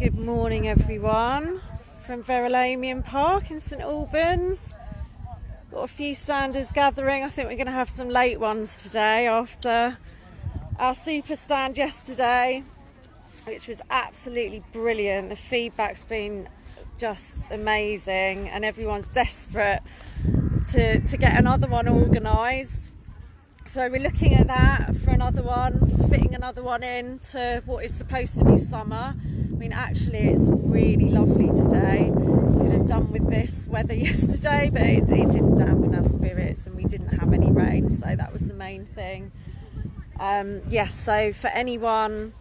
Good morning everyone from Verulamium Park in St Albans. Got a few standers gathering. I think we're going to have some late ones today after our super stand yesterday, which was absolutely brilliant. The feedback's been just amazing and everyone's desperate to get another one organised. So we're looking at that for another one, fitting another one in to what is supposed to be summer. I mean, actually it's really lovely today. Could have done with this weather yesterday, but it didn't dampen our spirits and we didn't have any rain, so that was the main thing. Yes, so for anyone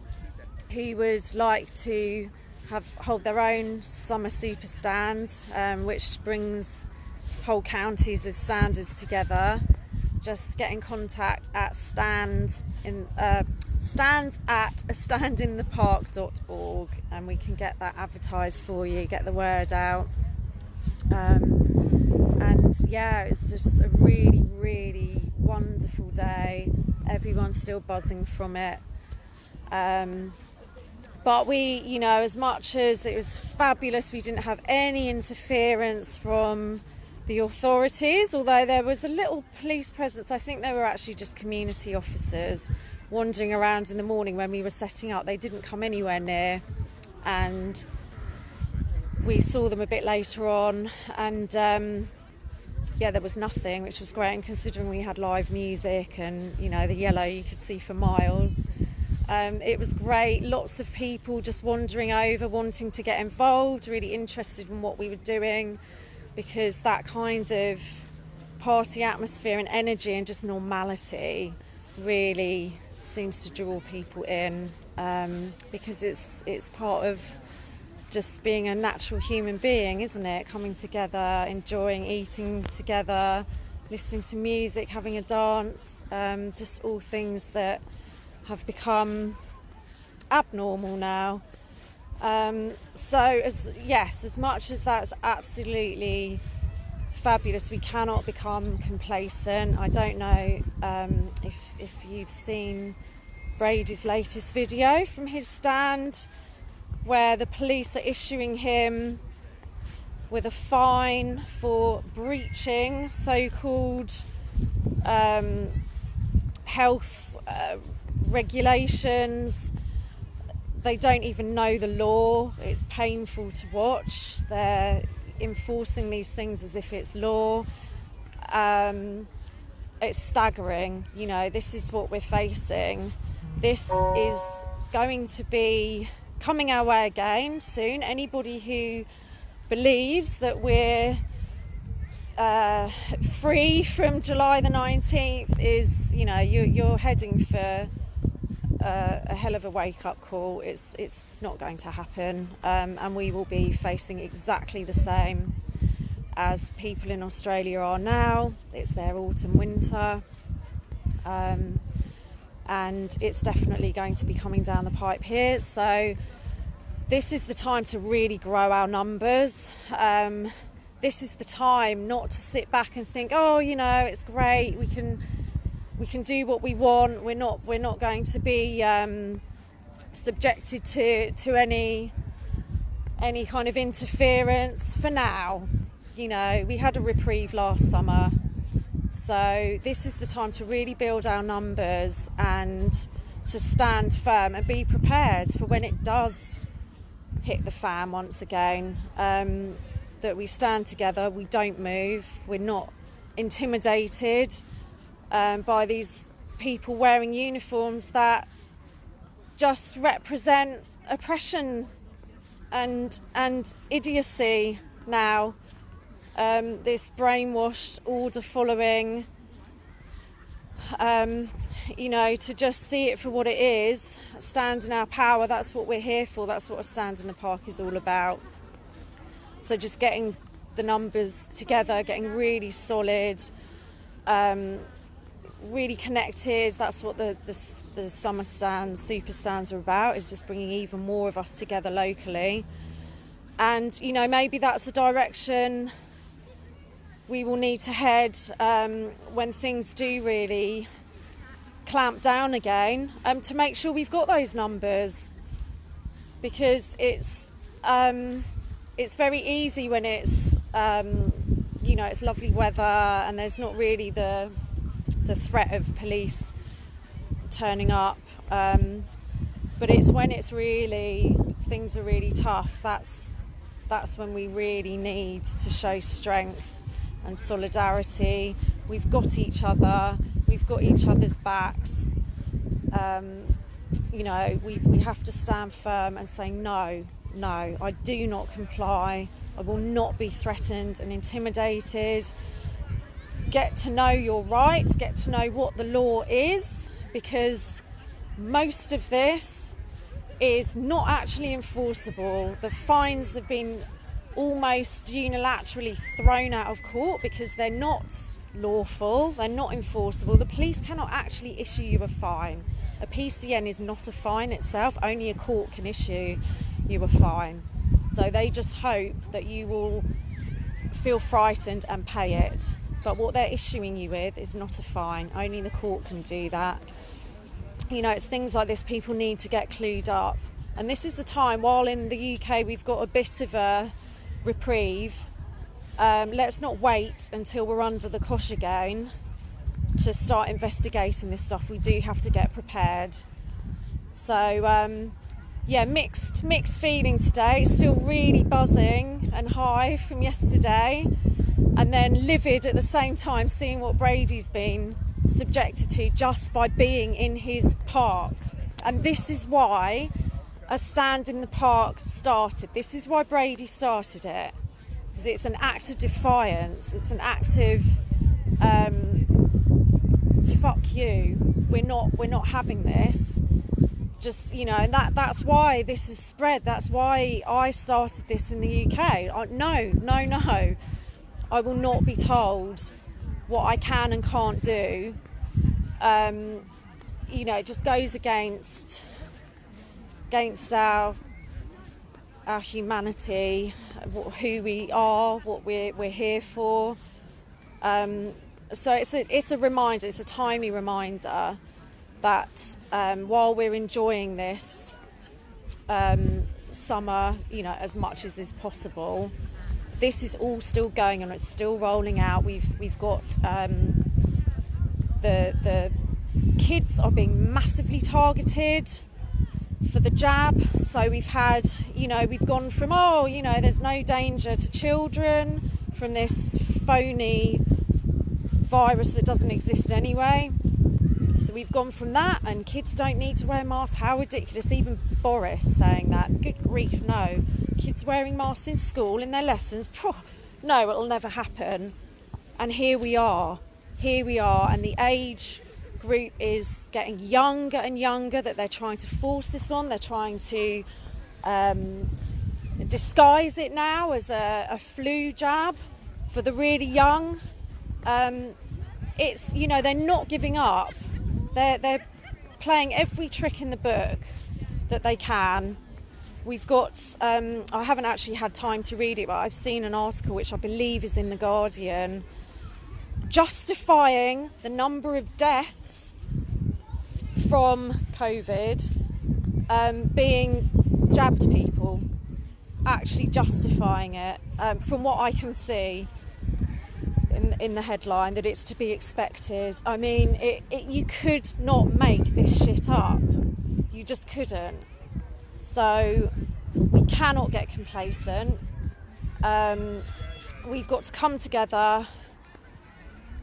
who would like to hold their own summer super stand, which brings whole counties of standers together, just get in contact at stands at astandinthepark.org and we can get that advertised for you, get the word out. And yeah, it's just a really wonderful day. Everyone's still buzzing from it. But we, you know, as much as it was fabulous, we didn't have any interference from the authorities, although there was a little police presence. I think they were actually just community officers wandering around in the morning when we were setting up. They didn't come anywhere near, and we saw them a bit later on, and yeah, there was nothing, which was great. And considering we had live music and, you know, the yellow you could see for miles, it was great. Lots of people just wandering over, wanting to get involved, really interested in what we were doing, because that kind of party atmosphere and energy and just normality really seems to draw people in, because it's part of just being a natural human being, isn't it? Coming together, enjoying eating together, listening to music, having a dance, just all things that have become abnormal now. So as much as that's absolutely fabulous, we cannot become complacent. I don't know if you've seen Brady's latest video from his stand, where the police are issuing him with a fine for breaching so-called health regulations. They don't even know the law. It's painful to watch. They're enforcing these things as if it's law. It's staggering. You know, this is what we're facing. This is going to be coming our way again soon. Anybody who believes that we're free from July the 19th is, you know, you're heading for a hell of a wake-up call. It's not going to happen, and we will be facing exactly the same as people in Australia are now. It's their autumn winter, and it's definitely going to be coming down the pipe here. So this is the time to really grow our numbers. This is the time not to sit back and think, oh, you know, it's great, we can do what we want. We're not going to be subjected to any kind of interference for now. You know, we had a reprieve last summer, so this is the time to really build our numbers and to stand firm and be prepared for when it does hit the fan once again. That we stand together, we don't move, we're not intimidated by these people wearing uniforms that just represent oppression and idiocy now. This brainwashed, order following, you know, to just see it for what it is, stand in our power. That's what we're here for. That's what a stand in the park is all about. So just getting the numbers together, getting really solid, really connected. That's what the summer stands, super stands are about, is just bringing even more of us together locally. And, you know, maybe that's a direction we will need to head when things do really clamp down again, to make sure we've got those numbers, because it's it's very easy when it's it's lovely weather and there's not really the threat of police turning up, but it's when things are really tough, that's when we really need to show strength and solidarity. We've got each other, we've got each other's backs. We have to stand firm and say no, I do not comply. I will not be threatened and intimidated. Get to know your rights, get to know what the law is, because most of this is not actually enforceable. The fines have been almost unilaterally thrown out of court because they're not lawful, they're not enforceable. The police cannot actually issue you a fine. A PCN is not a fine itself, only a court can issue you a fine. So they just hope that you will feel frightened and pay it. But what they're issuing you with is not a fine, only the court can do that. It's things like this people need to get clued up. And this is the time, while in the UK we've got a bit of a reprieve, let's not wait until we're under the cosh again to start investigating this stuff. We do have to get prepared. So mixed feelings today. Still really buzzing and high from yesterday, and then livid at the same time seeing what Brady's been subjected to just by being in his park. And this is why a stand in the park started. This is why Brady started it, because it's an act of defiance. It's an act of fuck you, we're not having this. Just, and that's why this is spread. That's why I started this in the UK. No, I will not be told what I can and can't do. It just goes against our humanity, who we are, what we're here for. So it's a reminder. It's a timely reminder that while we're enjoying this summer, as much as is possible, this is all still going on. It's still rolling out. We've got the kids are being massively targeted for the jab. So we've had, we've gone from there's no danger to children from this phony virus that doesn't exist anyway. So we've gone from that, and kids don't need to wear masks. How ridiculous. Even Boris saying that. Good grief, no. Kids wearing masks in school, in their lessons. No, it'll never happen. And here we are, and the age group is getting younger and younger, that they're trying to force this on. They're trying to disguise it now as a flu jab for the really young. It's, they're not giving up. They're playing every trick in the book that they can. We've got, I haven't actually had time to read it, but I've seen an article which I believe is in The Guardian, justifying the number of deaths from COVID being jabbed people, actually justifying it, from what I can see in the headline, that it's to be expected. I mean, you could not make this shit up. You just couldn't. So we cannot get complacent. We've got to come together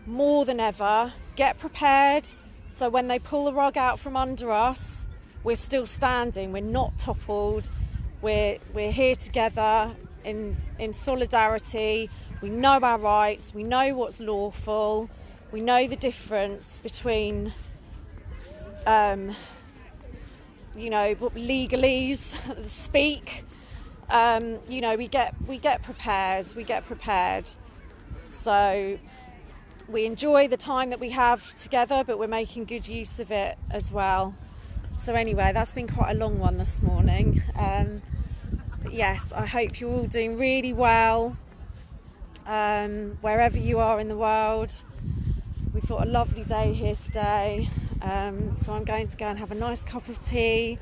more than ever, get prepared, so when they pull the rug out from under us, we're still standing, we're not toppled, we're here together in solidarity. We know our rights, we know what's lawful, we know the difference between legalese, speak. We get prepared. So we enjoy the time that we have together, but we're making good use of it as well. So anyway, that's been quite a long one this morning. But yes, I hope you're all doing really well, wherever you are in the world. We've got a lovely day here today. So I'm going to go and have a nice cup of tea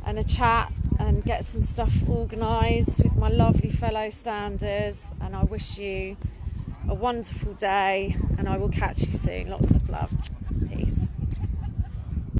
and a chat and get some stuff organised with my lovely fellow standers, and I wish you a wonderful day, and I will catch you soon. Lots of love. Peace.